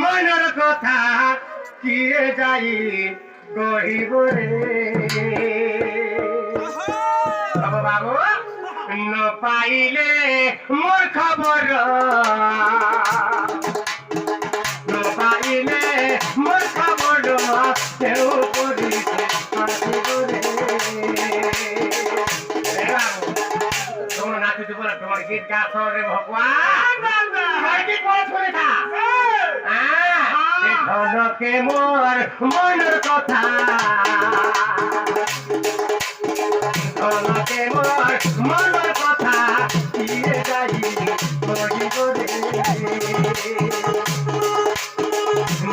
মনের কথা কিয়ে যাই কহিব রে বাবু ন পাইলে মোর খবর ন পাইলে মোর খবর কেউ করিতে আসিব রে তোমরা নাচিতে বলে তোমার গীত গাছ রে ভগবান গীত বলে শুনে থা ধনকে মোর মনের কথা ধনকে মোর মনের কথা দিয়ে যাই করিব রে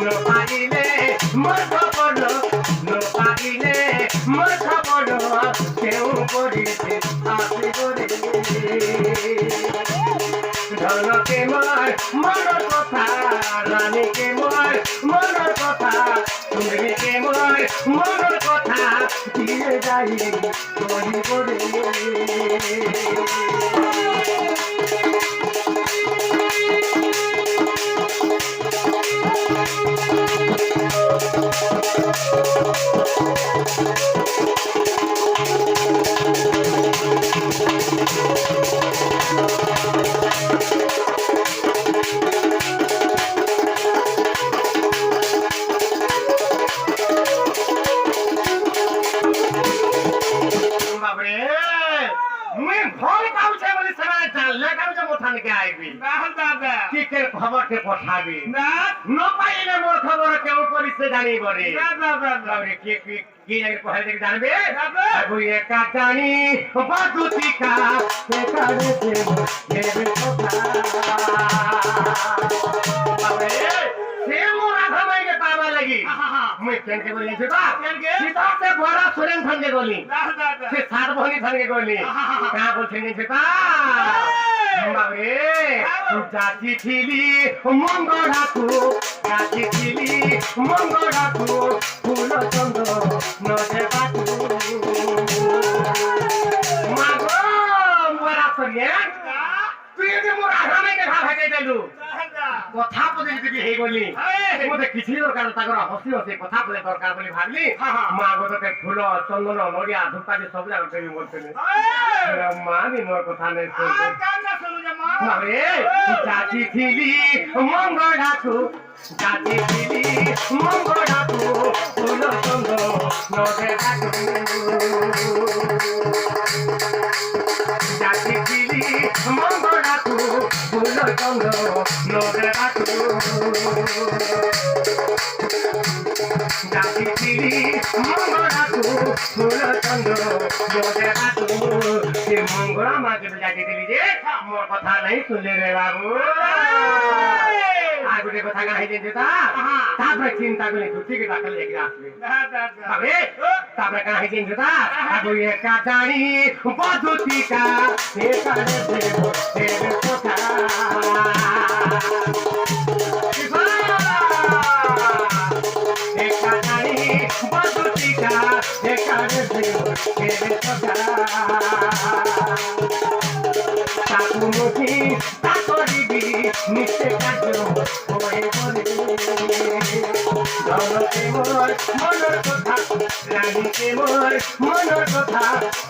ন পাইলে মোর খবর ন পাইলে মোর খবর কেউ করিতে আসিব রে ধনকে মোর মনের কথা রানীকে মোর মনের কথা তুমিকে মোর মনের কথা দিয়ে যাই কহিব রে খবরকে পঠাবি ন পাইলে মোর খবর কেউ করিছে জানিব রে কি জানবে একা জানি বাদুতিকা मुई केन के बोली सीता सीता से बड़ा सुरेन थान के गोली से सात भनी थान के गोली कहां बोल छेनी सीता बाबरे जाती थीली मंगोड़ा तू जाती थीली मंगोड़ा तू फूल चंद नजे बातू मागो मोरा सरिया तू ये मोर आधा में के खा के देलु কথা বলে যদি হে গলি মতে কিছু দরকার তাগর হসি হসি কথা বলে দরকার বলি ভাবলি মা গততে ফুল চন্দন নড়িয়া ধূপকাঠি সব জায়গা দেবি বলতেনি মা নি মোর কথা নেই রে চাচি থিলি মঙ্গড়া তু চাচি থিলি মঙ্গড়া তু ফুল চন্দন নড়ে ডাকু চাচি থিলি মঙ্গড়া তু ফুল চন্দন নড়ে ডাকু চাচি থিলি মঙ্গড়া তু ফুল চন্দন নড়ে ডাকু সে মঙ্গড়া মাকে যাকে দিলি যে মোর কথা নাই শুনলে রে বাবু আর গুটে কথা গাই দিতে তা তারপরে চিন্তা করে দুটিকে ডাকলে এগিয়ে আসবে তবে তারপরে গাই দিতে তা আগু একা জানি বদুতিকা সে করে দেব দেব কথা একা জানি বদুতিকা সে করে দেব দেব কথা তাকুমুখি তাকরিবি নিতে কাজ হয়ে বলে ধনকে মোর মনের কথা রানীকে মোর মনের কথা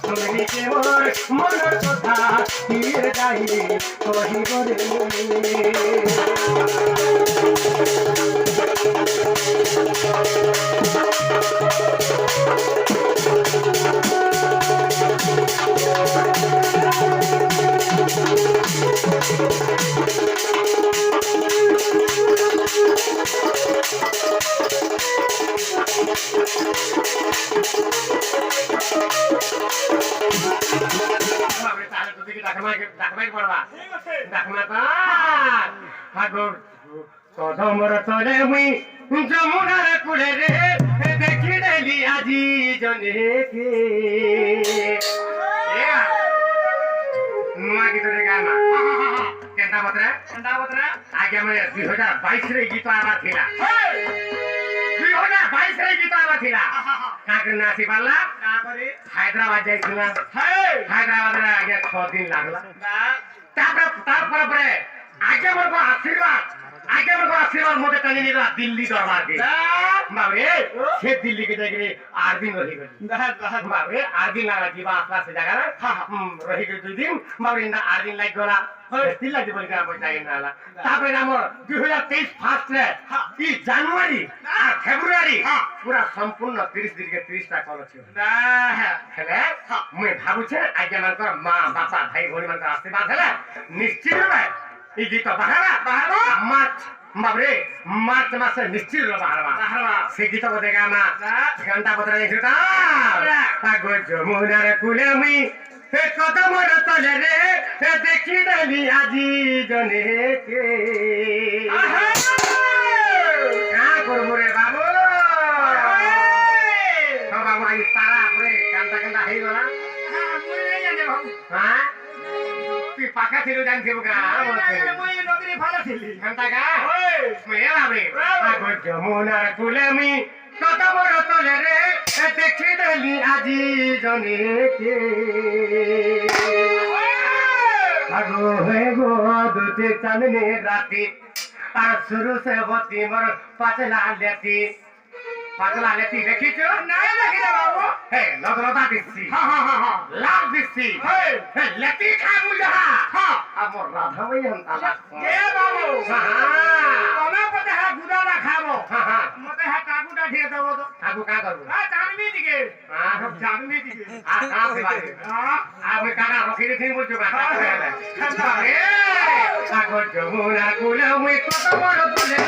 তুমিকে মোর মনের কথা দিয়ে যাই কহিব রে তোমর তলে মুই যমুনার কুলে রে দেখি দেলি আজি জনেকে নুয়া গীতরে গানা কেনটা বতরা আগে আমি 2022 রে গীত আবার ଥିଲା 2022 রে গীত আবার ଥିଲା কাকে নাচি পারলা না করে হায়দ্রাবাদ যাইছিলাম হায়দ্রাবাদে আগে 6 দিন লাগলা তারপরে আগে মোর আশীর্বাদ আগে আমার সেবার মধ্যে টানি নিরা দিল্লি দরবারকে বাবরে সে দিল্লিকে দেখে 8 দিন রহি গেল বাবরে 8 দিন লাগা দিবা আসলা সে জায়গা না রহি গেল 2 দিন বাবরে না 8 দিন লাগ গলা দিল্লা দিব বলি আমরা যাই না তারপরে আমার 2023 ফার্স্ট রে কি জানুয়ারি আর ফেব্রুয়ারি পুরা সম্পূর্ণ 30 দিনকে 30টা কল ছিল না হেলে মই ভাবুছে আগে মানকর মা বাপা ভাই ভনি মানকর আশীর্বাদ হেলে নিশ্চিত হবে এই গীত বাহারা মার্চ বাবরে মার্চ মাসে নিশ্চিত বাহারা সে গীত দেখা মা ঘন্টা পত্র দেখতা আগো যমুনার কুলে মুই হে কদমর তলে রে দেখি দেলি আজি জনে কে কা করবো রে বাবু বাবু আই তারা আপরে কান্তা কান্তা হই গলা হ্যাঁ তুই পাকা ছিল জানছিস গা মই নদী ভালো ছিলি কান্তা গা ওই মেয়া বাবরে আগো যমুনার কুলে মুই কদমর তলে রে দেখি দেলি আজি জনে কে আগো হে গো দুতে চাঁদনি রাতি আর শুরু সে হতি মোর পাতলা লেতি দেখিছো নাই দেখি রে বাবু হে লদরদা দিছি লাভ দিছি হে লেতি খাবু যাহা আমর রাধা ভাই হন্তা লাগছে এ বাবু তোমে পতে হা গুদা না খাবো মতে হা কাকুটা দিয়ে দেব তো কাকু কা করব চাঁদনি দিকে চাঁদনি দিকে কা সে বাড়ি আমি কাকা রখি দিছি বলছো কাকা এ কাকু যমুনা কুলে মুই কত বড় তুলে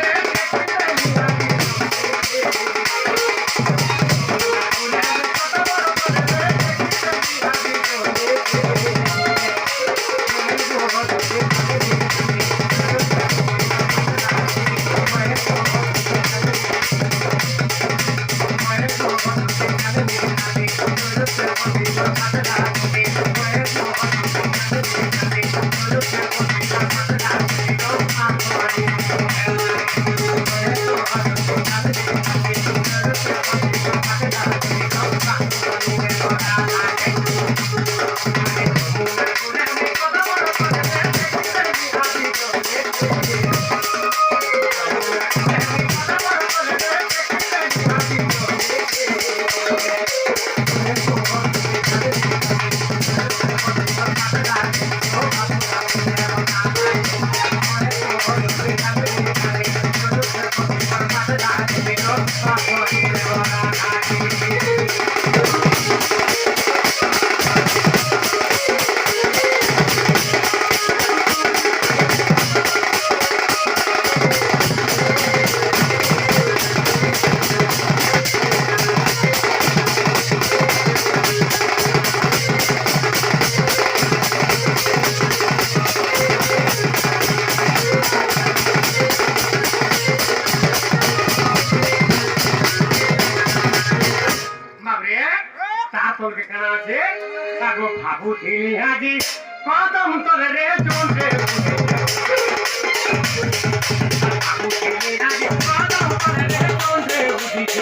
কদম তলে রে জোরে কদম তলে রে জোরে উঠিছে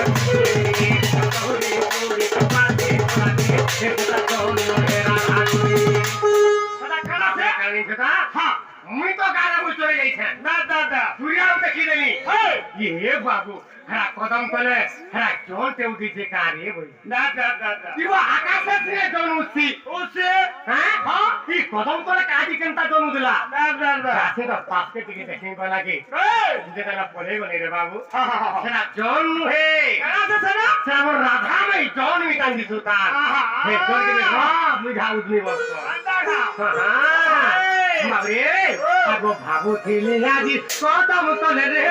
মুই তো গানা বুঝ চলে যাইছে না দাদা তুইও দেখি দেলি এ বাবু হ্যাঁ কদম তলে হ্যাঁ জোনতে উঠিছে কারে বই না দাদা দিব আকাশে থেকে জন উঠছি উঠছে হ্যাঁ হ্যাঁ কি কদম তলে কাজি কেনতা জন দিলা না দাদা আছে তো পাঁচকে টিকে দেখি বলা কি যেটা না পড়ে গনি রে বাবু সেটা জন হে আছে সেটা সেটা রাধা নাই জন মিটান দিছু তা হে জন কে সব বুঝা উঠনি বস হ্যাঁ বাবরে আগো ভাবুছিলি আজি কদম তলে রে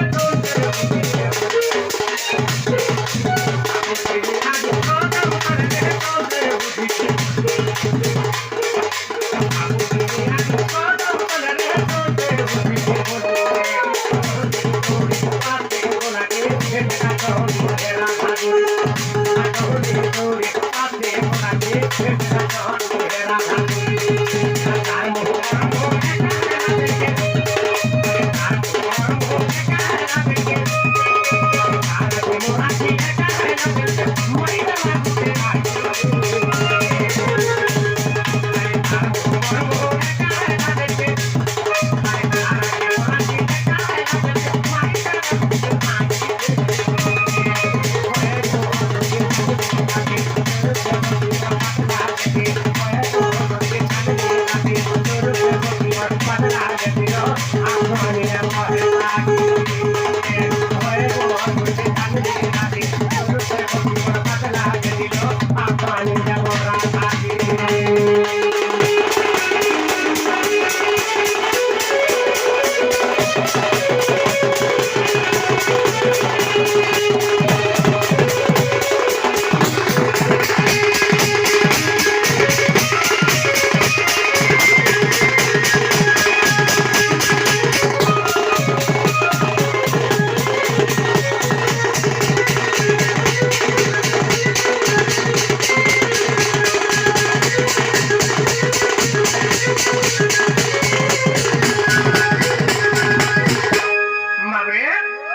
মাগরে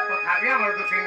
তো থাকবে আমার তো